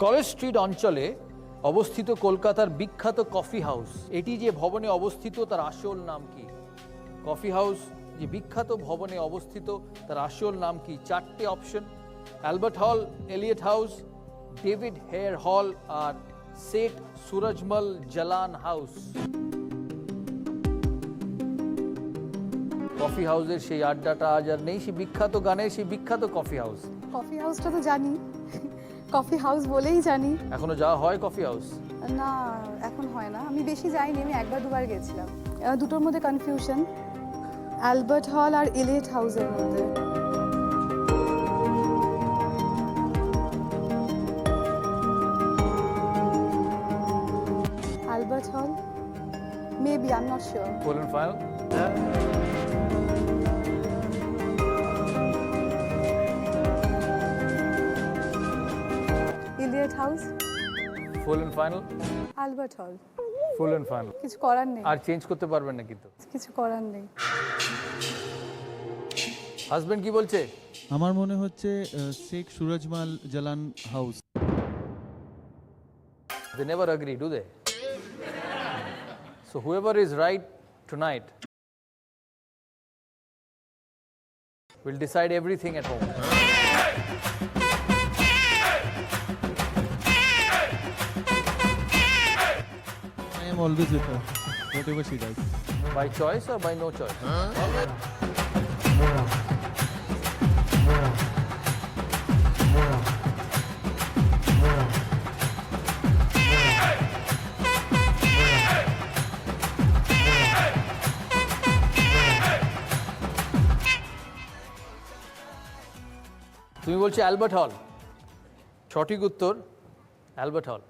College street অঞ্চলে অবস্থিত কলকাতার বিখ্যাত কফি হাউস, এটি যে ভবনে অবস্থিত তার আসল নাম কি? কফি হাউস যে বিখ্যাত ভবনে অবস্থিত তার আসল নাম কি? চারটে অপশন: অ্যালবার্ট হল, এলিয়ট হাউস, ডেভিড হেয়ার হল আর সেট সুরজমল জালান হাউস। কফি হাউসের সেই আড্ডাটা আজ আর নেই, সেই বিখ্যাত গানের সেই বিখ্যাত কফি হাউস। কফি হাউসটা তো জানি, কফি হাউস বলেই জানি। এখনো যাওয়া হয় কফি হাউস? না, এখন হয় না। আমি বেশি যাইনি, আমি একবার দুবার গেছিলাম। দুটোর মধ্যে কনফিউশন, অ্যালবার্ট হল আর এলিয়ট হাউসের মধ্যে। Albert Hall, maybe, I am not sure. Full and final? Eliot House. Full and final? Albert Hall. Full and final? কিছু করার নেই, আর চেঞ্জ করতে পারবেন না কিন্তু? কিছু করার নেই। হাজবেন্ড কি বলছে? আমার মনে হচ্ছে Sheikh Surajmal Jalan house. They never agree, do they? So whoever is right tonight will decide everything at home. I am always with her, whatever she does. By choice or by no choice? তুমি বলছো Albert হল। সঠিক উত্তর Albert হল।